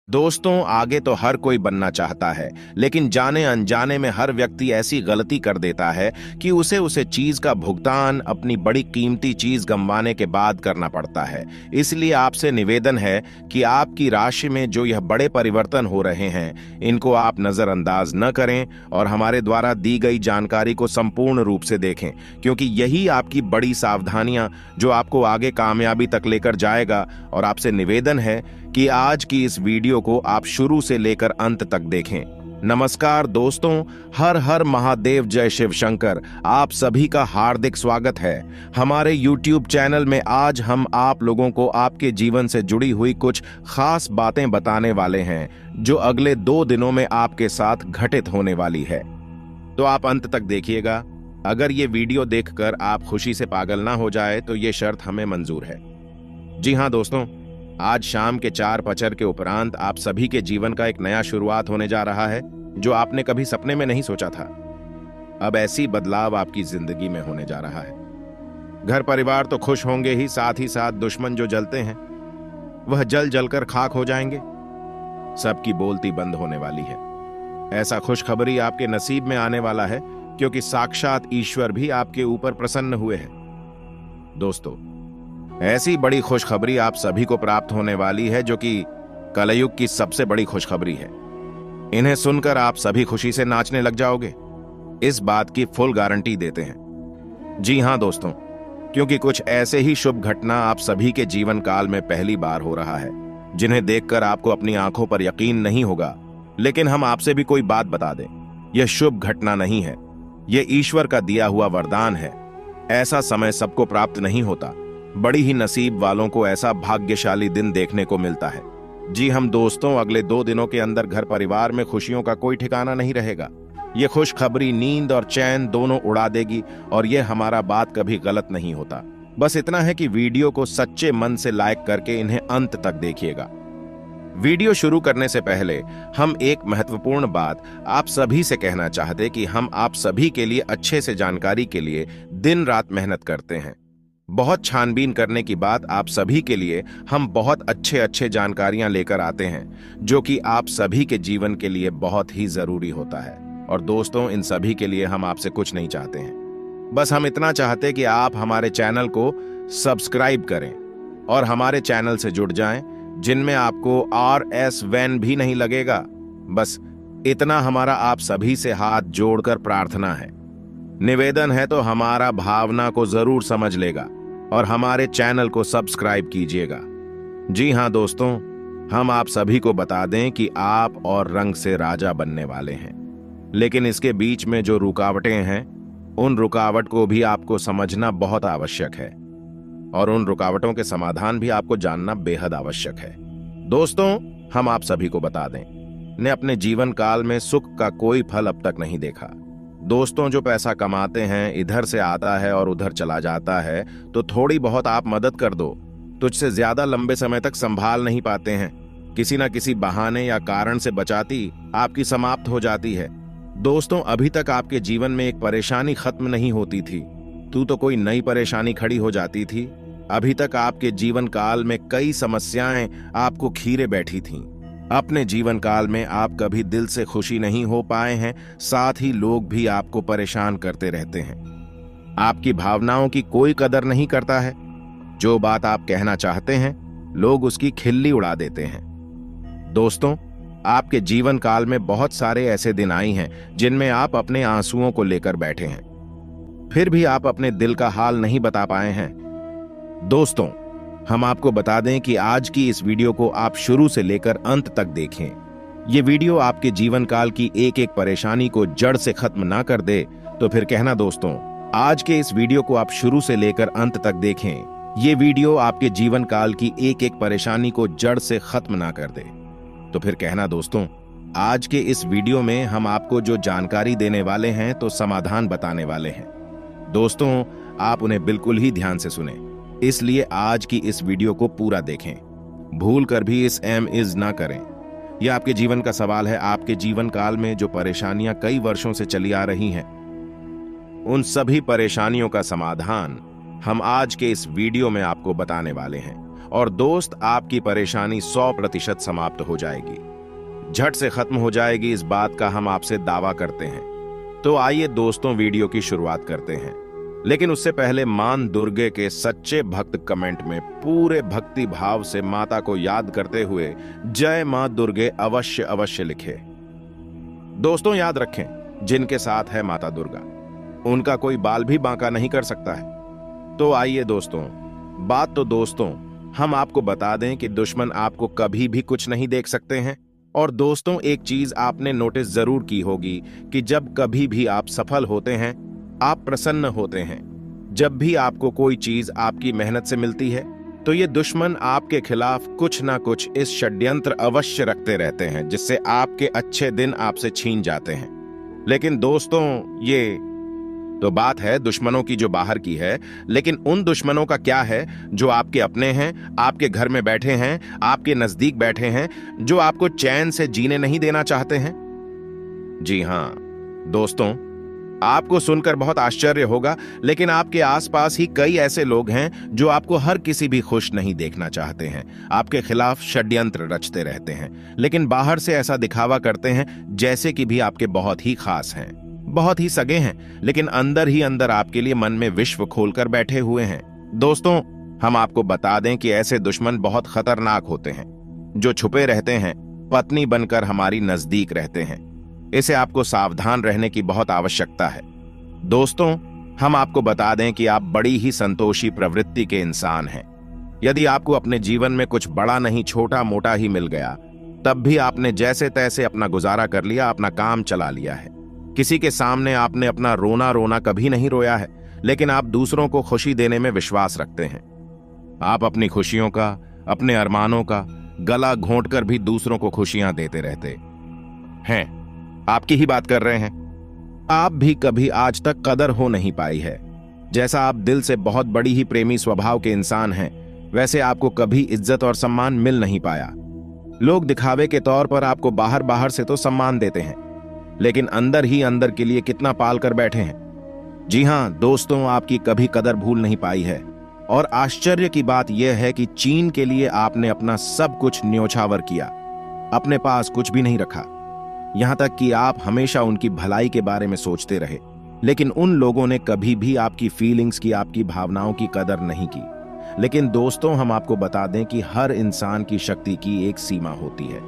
दोस्तों, आगे तो हर कोई बनना चाहता है, लेकिन जाने अनजाने में हर व्यक्ति ऐसी गलती कर देता है कि उसे चीज का भुगतान अपनी बड़ी कीमती चीज गंवाने के बाद करना पड़ता है। इसलिए आपसे निवेदन है कि आपकी राशि में जो यह बड़े परिवर्तन हो रहे हैं, इनको आप नजरअंदाज न करें और हमारे द्वारा दी गई जानकारी को संपूर्ण रूप से देखें, क्योंकि यही आपकी बड़ी सावधानियां जो आपको आगे कामयाबी तक लेकर जाएगा। और आपसे निवेदन है कि आज की इस वीडियो को आप शुरू से लेकर अंत तक देखें। नमस्कार दोस्तों, हर हर महादेव, जय शिव शंकर। आप सभी का हार्दिक स्वागत है हमारे YouTube चैनल में। आज हम आप लोगों को आपके जीवन से जुड़ी हुई कुछ खास बातें बताने वाले हैं जो अगले 2 दिनों में आपके साथ घटित होने वाली है। तो आप अंत तक देखिएगा। अगर ये वीडियो देखकर आप खुशी से पागल ना हो जाए तो ये शर्त हमें मंजूर है। जी हाँ दोस्तों, आज शाम के 4:55 के उपरांत आप सभी के जीवन का एक नया शुरुआत होने जा रहा है जो आपने कभी सपने में नहीं सोचा था। अब ऐसी बदलाव आपकी जिंदगी में होने जा रहा है। घर परिवार तो खुश होंगे ही साथ दुश्मन जो जलते हैं वह जल जलकर खाक हो जाएंगे। सबकी बोलती बंद होने वाली है। ऐसा खुशखबरी आपके नसीब में आने वाला है क्योंकि साक्षात ईश्वर भी आपके ऊपर प्रसन्न हुए हैं। दोस्तों, ऐसी बड़ी खुशखबरी आप सभी को प्राप्त होने वाली है जो कि कलयुग की सबसे बड़ी खुशखबरी है। इन्हें सुनकर आप सभी खुशी से नाचने लग जाओगे, इस बात की फुल गारंटी देते हैं। जी हां दोस्तों, क्योंकि कुछ ऐसे ही शुभ घटना आप सभी के जीवन काल में पहली बार हो रहा है जिन्हें देखकर आपको अपनी आंखों पर यकीन नहीं होगा। लेकिन हम आपसे भी कोई बात बता दें, यह शुभ घटना नहीं है, यह ईश्वर का दिया हुआ वरदान है। ऐसा समय सबको प्राप्त नहीं होता, बड़ी ही नसीब वालों को ऐसा भाग्यशाली दिन देखने को मिलता है। जी हम दोस्तों, अगले 2 दिनों के अंदर घर परिवार में खुशियों का कोई ठिकाना नहीं रहेगा। ये खुशखबरी नींद और चैन दोनों उड़ा देगी और ये हमारा बात कभी गलत नहीं होता। बस इतना है कि वीडियो को सच्चे मन से लाइक करके इन्हें अंत तक देखिएगा। वीडियो शुरू करने से पहले हम एक महत्वपूर्ण बात आप सभी से कहना चाहते कि हम आप सभी के लिए अच्छे से जानकारी के लिए दिन रात मेहनत करते हैं। बहुत छानबीन करने की बात आप सभी के लिए हम बहुत अच्छे जानकारियां लेकर आते हैं जो कि आप सभी के जीवन के लिए बहुत ही जरूरी होता है। और दोस्तों, इन सभी के लिए हम आपसे कुछ नहीं चाहते हैं, बस हम इतना चाहते कि आप हमारे चैनल को सब्सक्राइब करें और हमारे चैनल से जुड़ जाएं, जिनमें आपको RS वैन भी नहीं लगेगा। बस इतना हमारा आप सभी से हाथ जोड़कर प्रार्थना है, निवेदन है। तो हमारा भावना को जरूर समझ लेगा और हमारे चैनल को सब्सक्राइब कीजिएगा। जी हां दोस्तों, हम आप सभी को बता दें कि आप और रंग से राजा बनने वाले हैं, लेकिन इसके बीच में जो रुकावटें हैं, उन रुकावट को भी आपको समझना बहुत आवश्यक है और उन रुकावटों के समाधान भी आपको जानना बेहद आवश्यक है। दोस्तों, हम आप सभी को बता दें, ने अपने जीवन काल में सुख का कोई फल अब तक नहीं देखा। दोस्तों, जो पैसा कमाते हैं इधर से आता है और उधर चला जाता है, तो थोड़ी बहुत आप मदद कर दो, तुझसे ज्यादा लंबे समय तक संभाल नहीं पाते हैं। किसी ना किसी बहाने या कारण से बचाती आपकी समाप्त हो जाती है। दोस्तों, अभी तक आपके जीवन में एक परेशानी खत्म नहीं होती थी, तू तो कोई नई परेशानी खड़ी हो जाती थी। अभी तक आपके जीवन काल में कई समस्याएं आपको खीरे बैठी थीं। अपने जीवन काल में आप कभी दिल से खुशी नहीं हो पाए हैं, साथ ही लोग भी आपको परेशान करते रहते हैं। आपकी भावनाओं की कोई कदर नहीं करता है। जो बात आप कहना चाहते हैं, लोग उसकी खिल्ली उड़ा देते हैं। दोस्तों, आपके जीवन काल में बहुत सारे ऐसे दिन आए हैं जिनमें आप अपने आंसुओं को लेकर बैठे हैं, फिर भी आप अपने दिल का हाल नहीं बता पाए हैं। दोस्तों, हम आपको बता दें कि आज की इस वीडियो को आप शुरू से लेकर अंत तक देखें। ये वीडियो आपके जीवन काल की एक एक परेशानी को जड़ से खत्म ना कर दे तो फिर कहना दोस्तों, आज के इस वीडियो को आप शुरू से लेकर अंत तक देखें। ये वीडियो आपके जीवन काल की एक एक परेशानी को जड़ से खत्म ना कर दे तो फिर कहना दोस्तों, आज के इस वीडियो में हम आपको जो जानकारी देने वाले हैं तो समाधान बताने वाले हैं। दोस्तों, आप उन्हें बिल्कुल ही ध्यान से सुने, इसलिए आज की इस वीडियो को पूरा देखें। भूल कर भी इस इज ना करें। यह आपके जीवन का सवाल है। आपके जीवन काल में जो परेशानियां कई वर्षों से चली आ रही हैं, उन सभी परेशानियों का समाधान हम आज के इस वीडियो में आपको बताने वाले हैं और दोस्त आपकी परेशानी 100% समाप्त हो जाएगी, झट से खत्म हो जाएगी। इस बात का हम आपसे दावा करते हैं। तो आइए दोस्तों, वीडियो की शुरुआत करते हैं। लेकिन उससे पहले मां दुर्गे के सच्चे भक्त कमेंट में पूरे भक्ति भाव से माता को याद करते हुए जय मां दुर्गे अवश्य अवश्य लिखे। दोस्तों याद रखें, जिनके साथ है माता दुर्गा, उनका कोई बाल भी बांका नहीं कर सकता है। तो आइए दोस्तों, बात तो दोस्तों हम आपको बता दें कि दुश्मन आपको कभी भी कुछ नहीं देख सकते हैं। और दोस्तों एक चीज आपने नोटिस जरूर की होगी कि जब कभी भी आप सफल होते हैं, आप प्रसन्न होते हैं, जब भी आपको कोई चीज आपकी मेहनत से मिलती है, तो ये दुश्मन आपके खिलाफ कुछ ना कुछ इस षड्यंत्र अवश्य रखते रहते हैं, जिससे आपके अच्छे दिन आपसे छीन जाते हैं। लेकिन दोस्तों ये तो बात है दुश्मनों की जो बाहर की है, लेकिन उन दुश्मनों का क्या है जो आपके अपने हैं, आपके घर में बैठे हैं, आपके नजदीक बैठे हैं, जो आपको चैन से जीने नहीं देना चाहते हैं। जी हां दोस्तों, आपको सुनकर बहुत आश्चर्य होगा, लेकिन आपके आसपास ही कई ऐसे लोग हैं जो आपको हर किसी भी खुश नहीं देखना चाहते हैं, आपके खिलाफ षड्यंत्र रचते रहते हैं, लेकिन बाहर से ऐसा दिखावा करते हैं जैसे कि भी आपके बहुत ही खास हैं, बहुत ही सगे हैं, लेकिन अंदर ही अंदर आपके लिए मन में विश्व खोलकर बैठे हुए हैं। दोस्तों हम आपको बता दें कि ऐसे दुश्मन बहुत खतरनाक होते हैं, जो छुपे रहते हैं, पत्नी बनकर हमारी नजदीक रहते हैं। इसे आपको सावधान रहने की बहुत आवश्यकता है। दोस्तों हम आपको बता दें कि आप बड़ी ही संतोषी प्रवृत्ति के इंसान हैं। यदि आपको अपने जीवन में कुछ बड़ा नहीं छोटा मोटा ही मिल गया, तब भी आपने जैसे तैसे अपना गुजारा कर लिया, अपना काम चला लिया है। किसी के सामने आपने अपना रोना कभी नहीं रोया है, लेकिन आप दूसरों को खुशी देने में विश्वास रखते हैं। आप अपनी खुशियों का, अपने अरमानों का गला घोंटकर भी दूसरों को खुशियां देते रहते हैं। आपकी ही बात कर रहे हैं। आप भी कभी आज तक कदर हो नहीं पाई है। जैसा आप दिल से बहुत बड़ी ही प्रेमी स्वभाव के इंसान हैं, वैसे आपको कभी इज्जत और सम्मान मिल नहीं पाया। लोग दिखावे के तौर पर आपको बाहर बाहर से तो सम्मान देते हैं, लेकिन अंदर ही अंदर के लिए कितना पाल कर बैठे हैं। जी हां दोस्तों, आपकी कभी कदर भूल नहीं पाई है। और आश्चर्य की बात यह है कि चीन के लिए आपने अपना सब कुछ न्योछावर किया, अपने पास कुछ भी नहीं रखा। यहां तक कि आप हमेशा उनकी भलाई के बारे में सोचते रहे, लेकिन उन लोगों ने कभी भी आपकी फीलिंग्स की, आपकी भावनाओं की कदर नहीं की। लेकिन दोस्तों हम आपको बता दें कि हर इंसान की शक्ति की एक सीमा होती है।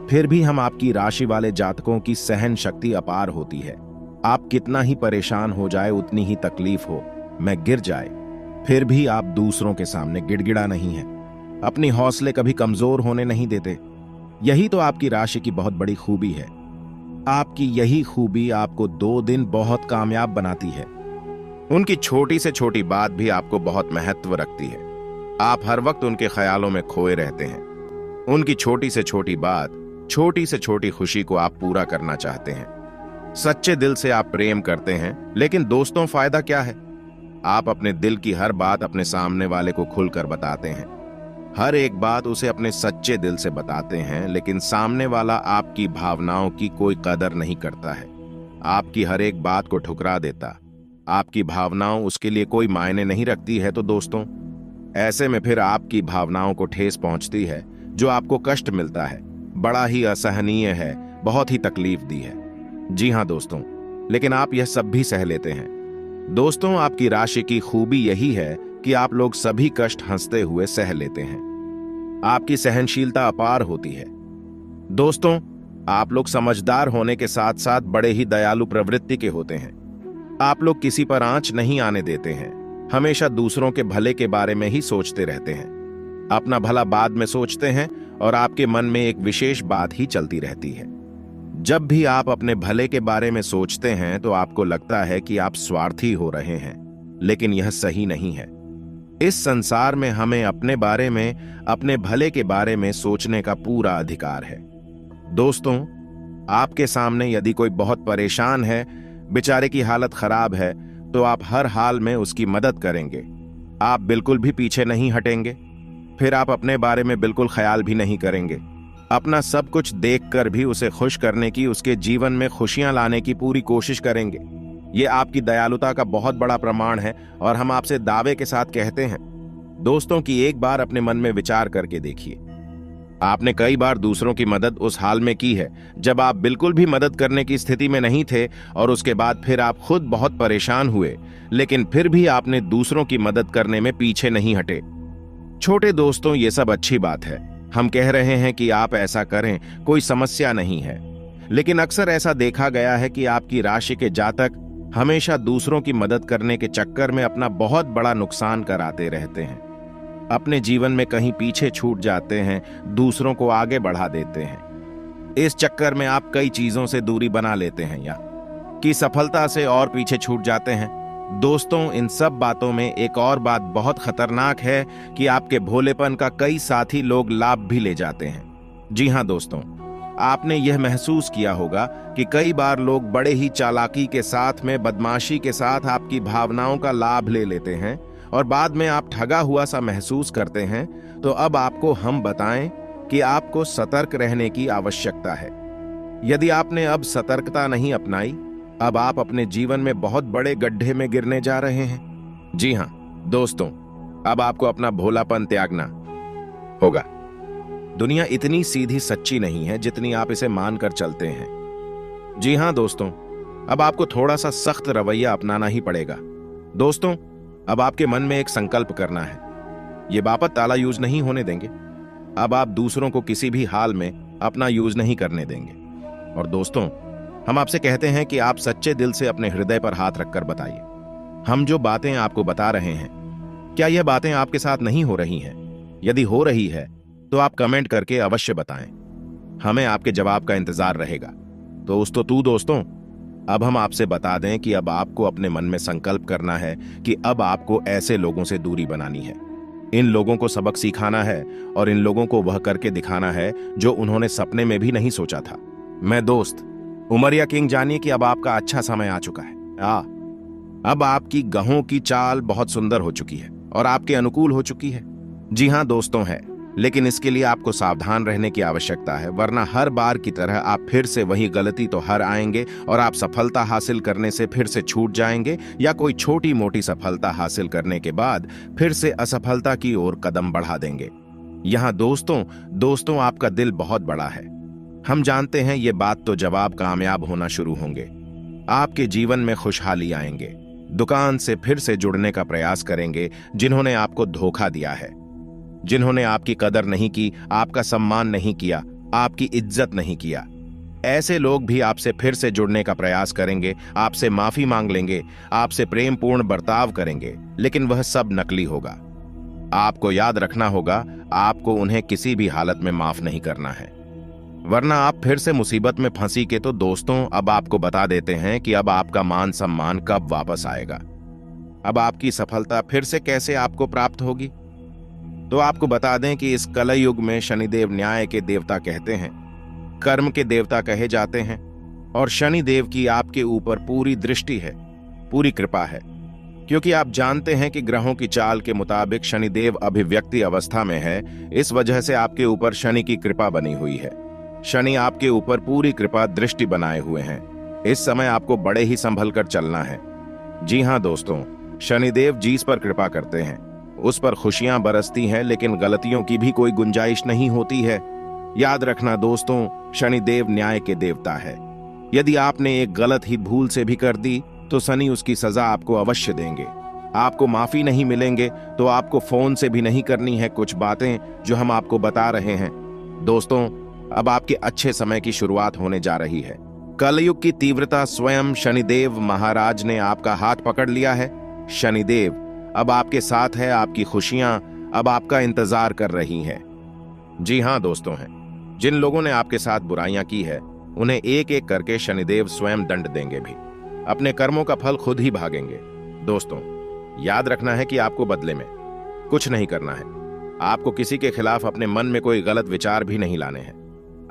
फिर भी हम आपकी राशि वाले जातकों की सहन शक्ति अपार होती है। आप कितना ही परेशान हो जाए, उतनी ही तकलीफ हो, मैं गिर जाए, फिर भी आप दूसरों के सामने गिड़गिड़ा नहीं है, अपनी हौसले कभी कमजोर होने नहीं देते। यही तो आपकी राशि की बहुत बड़ी खूबी है। आपकी यही खूबी आपको 2 दिन बहुत कामयाब बनाती है। उनकी छोटी से छोटी बात भी आपको बहुत महत्व रखती है। आप हर वक्त उनके ख्यालों में खोए रहते हैं। उनकी छोटी से छोटी बात, छोटी से छोटी खुशी को आप पूरा करना चाहते हैं। सच्चे दिल से आप प्रेम करते हैं, लेकिन दोस्तों फायदा क्या है? आप अपने दिल की हर बात अपने सामने वाले को खुलकर बताते हैं, हर एक बात उसे अपने सच्चे दिल से बताते हैं, लेकिन सामने वाला आपकी भावनाओं की कोई कदर नहीं करता है, आपकी हर एक बात को ठुकरा देता। आपकी भावनाओं उसके लिए कोई मायने नहीं रखती है। तो दोस्तों ऐसे में फिर आपकी भावनाओं को ठेस पहुंचती है, जो आपको कष्ट मिलता है, बड़ा ही असहनीय है, बहुत ही तकलीफ दी है। जी हां दोस्तों, लेकिन आप यह सब भी सह लेते हैं। दोस्तों आपकी राशि की खूबी यही है कि आप लोग सभी कष्ट हंसते हुए सह लेते हैं। आपकी सहनशीलता अपार होती है। दोस्तों आप लोग समझदार होने के साथ साथ बड़े ही दयालु प्रवृत्ति के होते हैं। आप लोग किसी पर आंच नहीं आने देते हैं, हमेशा दूसरों के भले के बारे में ही सोचते रहते हैं। अपना भला बाद में सोचते हैं और आपके मन में एक विशेष बात ही चलती रहती है। जब भी आप अपने भले के बारे में सोचते हैं तो आपको लगता है कि आप स्वार्थी हो रहे हैं, लेकिन यह सही नहीं है। इस संसार में हमें अपने बारे में, अपने भले के बारे में सोचने का पूरा अधिकार है। दोस्तों आपके सामने यदि कोई बहुत परेशान है, बेचारे की हालत खराब है, तो आप हर हाल में उसकी मदद करेंगे। आप बिल्कुल भी पीछे नहीं हटेंगे। फिर आप अपने बारे में बिल्कुल ख्याल भी नहीं करेंगे। अपना सब कुछ देखकर भी उसे खुश करने की, उसके जीवन में खुशियां लाने की पूरी कोशिश करेंगे। ये आपकी दयालुता का बहुत बड़ा प्रमाण है और हम आपसे दावे के साथ कहते हैं दोस्तों की एक बार अपने मन में विचार करके देखिए। आपने कई बार दूसरों की मदद उस हाल में की है जब आप बिल्कुल भी मदद करने की स्थिति में नहीं थे, और उसके बाद फिर आप खुद बहुत परेशान हुए, लेकिन फिर भी आपने दूसरों की मदद करने में पीछे नहीं हटे। छोटे दोस्तों, ये सब अच्छी बात है। हम कह रहे हैं कि आप ऐसा करें, कोई समस्या नहीं है। लेकिन अक्सर ऐसा देखा गया है कि आपकी राशि के जातक हमेशा दूसरों की मदद करने के चक्कर में अपना बहुत बड़ा नुकसान कराते रहते हैं। अपने जीवन में कहीं पीछे छूट जाते हैं, दूसरों को आगे बढ़ा देते हैं। इस चक्कर में आप कई चीजों से दूरी बना लेते हैं या कि सफलता से और पीछे छूट जाते हैं। दोस्तों, इन सब बातों में एक और बात बहुत खतरनाक है कि आपके भोलेपन का कई साथी लोग लाभ भी ले जाते हैं। जी हां दोस्तों, आपने यह महसूस किया होगा कि कई बार लोग बड़े ही चालाकी के साथ में, बदमाशी के साथ आपकी भावनाओं का लाभ ले लेते हैं और बाद में आप ठगा हुआ सा महसूस करते हैं। तो अब आपको हम बताएं कि आपको सतर्क रहने की आवश्यकता है। यदि आपने अब सतर्कता नहीं अपनाई, अब आप अपने जीवन में बहुत बड़े गड्ढे में गिरने जा रहे हैं। जी हां दोस्तों, अब आपको अपना भोलापन त्यागना होगा। दुनिया इतनी सीधी सच्ची नहीं है जितनी आप इसे मानकर चलते हैं। जी हां दोस्तों, अब आपको थोड़ा सा सख्त रवैया अपनाना ही पड़ेगा। दोस्तों, अब आपके मन में एक संकल्प करना है। ये वापस ताला यूज नहीं होने देंगे। अब आप दूसरों को किसी भी हाल में अपना यूज नहीं करने देंगे। और दोस्तों, हम आपसे कहते हैं कि आप सच्चे दिल से अपने हृदय पर हाथ रखकर बताइए, हम जो बातें आपको बता रहे हैं, क्या यह बातें आपके साथ नहीं हो रही हैं? यदि हो रही है तो आप कमेंट करके अवश्य बताएं। हमें आपके जवाब का इंतजार रहेगा। तो दोस्तों, अब हम आपसे बता दें कि अब आपको अपने मन में संकल्प करना है कि अब आपको ऐसे लोगों से दूरी बनानी है। इन लोगों को सबक सिखाना है और इन लोगों को वह करके दिखाना है जो उन्होंने सपने में भी नहीं सोचा था। मैं दोस्त उमरिया किंग, जानिए कि अब आपका अच्छा समय आ चुका है। अब आपकी गहों की चाल बहुत सुंदर हो चुकी है और आपके अनुकूल हो चुकी है। जी हां दोस्तों, है, लेकिन इसके लिए आपको सावधान रहने की आवश्यकता है, वरना हर बार की तरह आप फिर से वही गलती तो हर आएंगे और आप सफलता हासिल करने से फिर से छूट जाएंगे, या कोई छोटी मोटी सफलता हासिल करने के बाद फिर से असफलता की ओर कदम बढ़ा देंगे। यहां दोस्तों आपका दिल बहुत बड़ा है। हम जानते हैं ये बात तो जब आप कामयाब होना शुरू होंगे, आपके जीवन में खुशहाली आएंगे। दुकान से फिर से जुड़ने का प्रयास करेंगे जिन्होंने आपको धोखा दिया है, जिन्होंने आपकी कदर नहीं की, आपका सम्मान नहीं किया, आपकी इज्जत नहीं किया। ऐसे लोग भी आपसे फिर से जुड़ने का प्रयास करेंगे, आपसे माफी मांग लेंगे, आपसे प्रेमपूर्ण बर्ताव करेंगे, लेकिन वह सब नकली होगा। आपको याद रखना होगा, आपको उन्हें किसी भी हालत में माफ नहीं करना है, वरना आप फिर से मुसीबत में फंसी के। तो दोस्तों, अब आपको बता देते हैं कि अब आपका मान सम्मान कब वापस आएगा, अब आपकी सफलता फिर से कैसे आपको प्राप्त होगी। तो आपको बता दें कि इस कलयुग में शनिदेव न्याय के देवता कहते हैं, कर्म के देवता कहे जाते हैं, और शनिदेव की आपके ऊपर पूरी दृष्टि है, पूरी कृपा है, क्योंकि आप जानते हैं कि ग्रहों की चाल के मुताबिक शनिदेव अभिव्यक्ति अवस्था में है। इस वजह से आपके ऊपर शनि की कृपा बनी हुई है। शनि आपके ऊपर पूरी कृपा दृष्टि बनाए हुए हैं। इस समय आपको बड़े ही संभल कर चलना है। जी हां दोस्तों, शनिदेव जिस पर कृपा करते हैं उस पर खुशियां बरसती हैं, लेकिन गलतियों की भी कोई गुंजाइश नहीं होती है। याद रखना दोस्तों, शनिदेव न्याय के देवता है। यदि आपने एक गलत ही भूल से भी कर दी तो शनि उसकी सजा आपको अवश्य देंगे। आपको माफी नहीं मिलेंगे तो आपको फोन से भी नहीं करनी है कुछ बातें जो हम आपको बता रहे हैं। दोस्तों, अब आपके अच्छे समय की शुरुआत होने जा रही है। कलयुग की तीव्रता स्वयं शनिदेव महाराज ने आपका हाथ पकड़ लिया है। शनिदेव अब आपके साथ है, आपकी खुशियां अब आपका इंतजार कर रही हैं। जी हां दोस्तों, हैं जिन लोगों ने आपके साथ बुराइयां की है उन्हें एक एक करके शनिदेव स्वयं दंड देंगे भी, अपने कर्मों का फल खुद ही भागेंगे। दोस्तों, याद रखना है कि आपको बदले में कुछ नहीं करना है। आपको किसी के खिलाफ अपने मन में कोई गलत विचार भी नहीं लाने हैं।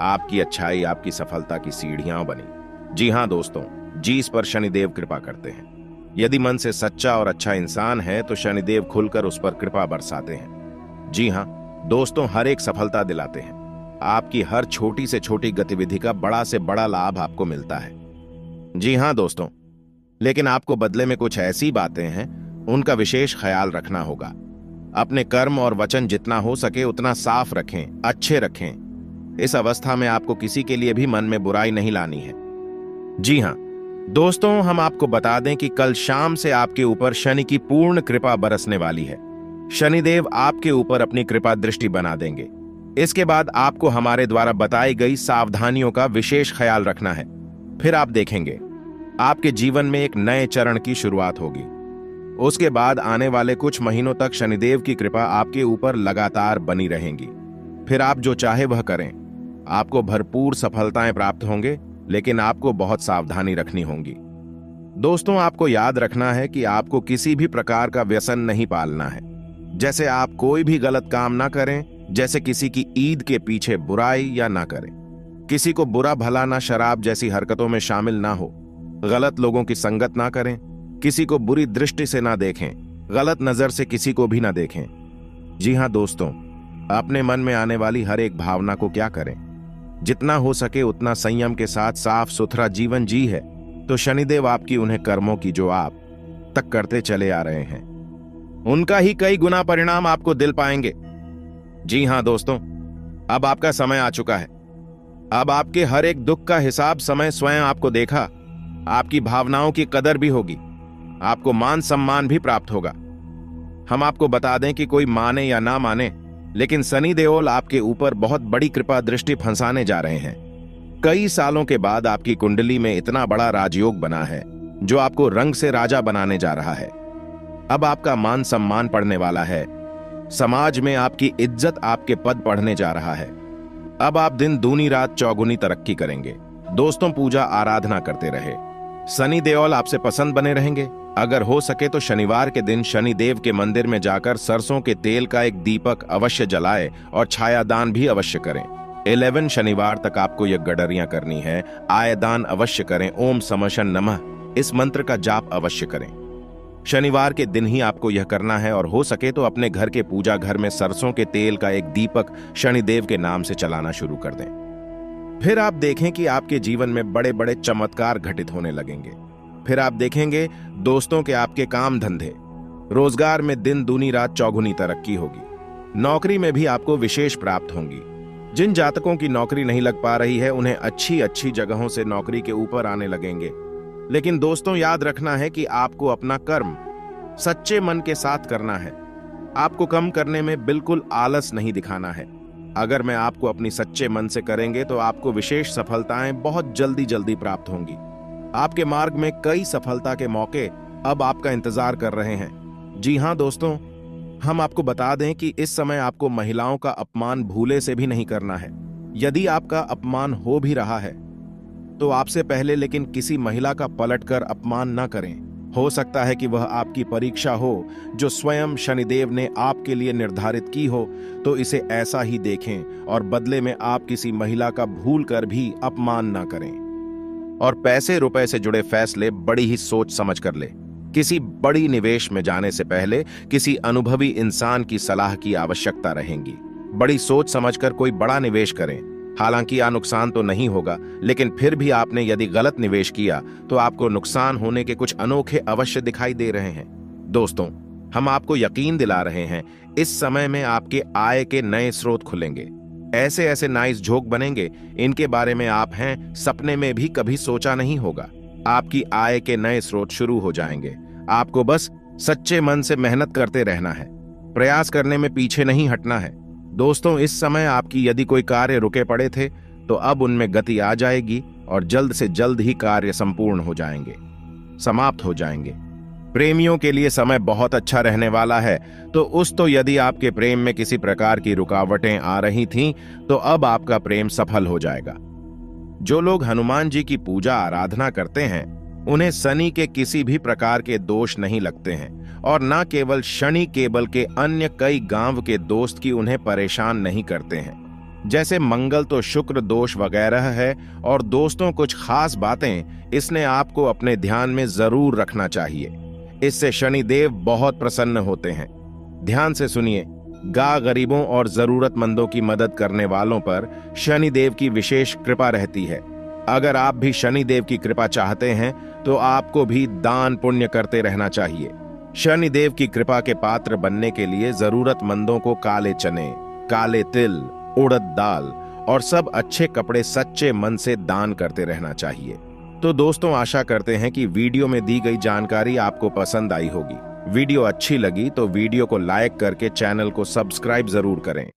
आपकी अच्छाई आपकी सफलता की सीढ़ियां बनी। जी हां दोस्तों, जिस पर शनिदेव कृपा करते हैं, यदि मन से सच्चा और अच्छा इंसान है तो शनिदेव खुलकर उस पर कृपा बरसाते हैं। जी हां दोस्तों, हर एक सफलता दिलाते हैं। आपकी हर छोटी से छोटी गतिविधि का बड़ा से बड़ा लाभ आपको मिलता है। जी हां दोस्तों, लेकिन आपको बदले में कुछ ऐसी बातें हैं उनका विशेष ख्याल रखना होगा। अपने कर्म और वचन जितना हो सके उतना साफ रखें, अच्छे रखें। इस अवस्था में आपको किसी के लिए भी मन में बुराई नहीं लानी है। जी हाँ दोस्तों, हम आपको बता दें कि कल शाम से आपके ऊपर शनि की पूर्ण कृपा बरसने वाली है। शनिदेव आपके ऊपर अपनी कृपा दृष्टि बना देंगे। इसके बाद आपको हमारे द्वारा बताई गई सावधानियों का विशेष ख्याल रखना है। फिर आप देखेंगे आपके जीवन में एक नए चरण की शुरुआत होगी। उसके बाद आने वाले कुछ महीनों तक शनिदेव की कृपा आपके ऊपर लगातार बनी रहेंगी। फिर आप जो चाहे वह करें, आपको भरपूर सफलताएं प्राप्त होंगे, लेकिन आपको बहुत सावधानी रखनी होगी। दोस्तों, आपको याद रखना है कि आपको किसी भी प्रकार का व्यसन नहीं पालना है। जैसे आप कोई भी गलत काम ना करें, जैसे किसी की ईद के पीछे बुराई या ना करें, किसी को बुरा भला ना शराब जैसी हरकतों में शामिल ना हो, गलत लोगों की संगत ना करें, किसी को बुरी दृष्टि से ना देखें, गलत नजर से किसी को भी ना देखें। जी हाँ दोस्तों, अपने मन में आने वाली हर एक भावना को क्या करें, जितना हो सके उतना संयम के साथ साफ सुथरा जीवन जी है तो शनिदेव आपकी उन्हें कर्मों की जो आप तक करते चले आ रहे हैं, उनका ही कई गुना परिणाम आपको दिल पाएंगे। जी हाँ दोस्तों, अब आपका समय आ चुका है। अब आपके हर एक दुख का हिसाब समय स्वयं आपको देखा। आपकी भावनाओं की कदर भी होगी, आपको मान सम्मान भी प्राप्त होगा। हम आपको बता दें कि कोई माने या ना माने, लेकिन शनि देओल आपके ऊपर बहुत बड़ी कृपा दृष्टि फंसाने जा रहे हैं। कई सालों के बाद आपकी कुंडली में इतना बड़ा राजयोग बना है जो आपको रंग से राजा बनाने जा रहा है। अब आपका मान सम्मान पड़ने वाला है, समाज में आपकी इज्जत आपके पद बढ़ने जा रहा है। अब आप दिन दूनी रात चौगुनी तरक्की करेंगे। दोस्तों, पूजा आराधना करते रहे, शनि देओल आपसे पसंद बने रहेंगे। अगर हो सके तो शनिवार के दिन शनि देव के मंदिर में जाकर सरसों के तेल का एक दीपक अवश्य जलाए और छायादान भी अवश्य करें। 11 शनिवार तक आपको यह गडरियां करनी है। आयदान अवश्य करें। ओम समशन नमः इस मंत्र का जाप अवश्य करें। शनिवार के दिन ही आपको यह करना है और हो सके तो अपने घर के पूजा घर में सरसों के तेल का एक दीपक शनिदेव के नाम से चलाना शुरू कर दें। फिर आप देखें कि आपके जीवन में बड़े बड़े चमत्कार घटित होने लगेंगे। फिर आप देखेंगे दोस्तों के आपके काम धंधे रोजगार में दिन दूनी रात चौगुनी तरक्की होगी। नौकरी में भी आपको विशेष प्राप्त होंगी। जिन जातकों की नौकरी नहीं लग पा रही है उन्हें अच्छी अच्छी जगहों से नौकरी के ऊपर आने लगेंगे। लेकिन दोस्तों, याद रखना है कि आपको अपना कर्म सच्चे मन के साथ करना है। आपको कम करने में बिल्कुल आलस नहीं दिखाना है। अगर मैं आपको अपनी सच्चे मन से करेंगे तो आपको विशेष सफलताएं बहुत जल्दी जल्दी प्राप्त होंगी। आपके मार्ग में कई सफलता के मौके अब आपका इंतजार कर रहे हैं। जी हाँ दोस्तों, हम आपको बता दें कि इस समय आपको महिलाओं का अपमान भूले से भी नहीं करना है। यदि आपका अपमान हो भी रहा है तो आपसे पहले लेकिन किसी महिला का पलटकर अपमान न करें। हो सकता है कि वह आपकी परीक्षा हो जो स्वयं शनिदेव ने आपके लिए निर्धारित की हो, तो इसे ऐसा ही देखें और बदले में आप किसी महिला का भूल कर भी अपमान न करें। और पैसे रुपए से जुड़े फैसले बड़ी ही सोच समझ कर ले। किसी बड़ी निवेश में जाने से पहले किसी अनुभवी इंसान की सलाह की आवश्यकता रहेगी। बड़ी सोच समझकर कोई बड़ा निवेश करें। हालांकि यह नुकसान तो नहीं होगा, लेकिन फिर भी आपने यदि गलत निवेश किया तो आपको नुकसान होने के कुछ अनोखे अवश्य दिखाई दे रहे हैं। दोस्तों, हम आपको यकीन दिला रहे हैं, इस समय में आपके आय के नए स्रोत खुलेंगे। ऐसे ऐसे नाइस झोंक बनेंगे, इनके बारे में आप हैं सपने में भी कभी सोचा नहीं होगा। आपकी आय के नए स्रोत शुरू हो जाएंगे। आपको बस सच्चे मन से मेहनत करते रहना है, प्रयास करने में पीछे नहीं हटना है। दोस्तों, इस समय आपकी यदि कोई कार्य रुके पड़े थे तो अब उनमें गति आ जाएगी और जल्द से जल्द ही कार्य संपूर्ण हो जाएंगे, समाप्त हो जाएंगे। प्रेमियों के लिए समय बहुत अच्छा रहने वाला है। तो यदि आपके प्रेम में किसी प्रकार की रुकावटें आ रही थीं तो अब आपका प्रेम सफल हो जाएगा। जो लोग हनुमान जी की पूजा आराधना करते हैं उन्हें शनि के किसी भी प्रकार के दोष नहीं लगते हैं, और न केवल शनि केवल के अन्य कई गांव के दोस्त की उन्हें परेशान नहीं करते हैं। जैसे मंगल तो शुक्र दोष वगैरह है, और दोस्तों कुछ खास बातें इसने आपको अपने ध्यान में जरूर रखना चाहिए। इससे शनिदेव बहुत प्रसन्न होते हैं। ध्यान से सुनिए, गरीबों और जरूरतमंदों की मदद करने वालों पर शनिदेव की विशेष कृपा रहती है। अगर आप भी शनिदेव की कृपा चाहते हैं तो आपको भी दान पुण्य करते रहना चाहिए। शनिदेव की कृपा के पात्र बनने के लिए जरूरतमंदों को काले चने, काले तिल, उड़द दाल और सब अच्छे कपड़े सच्चे मन से दान करते रहना चाहिए। तो दोस्तों, आशा करते हैं कि वीडियो में दी गई जानकारी आपको पसंद आई होगी। वीडियो अच्छी लगी तो वीडियो को लाइक करके चैनल को सब्सक्राइब जरूर करें।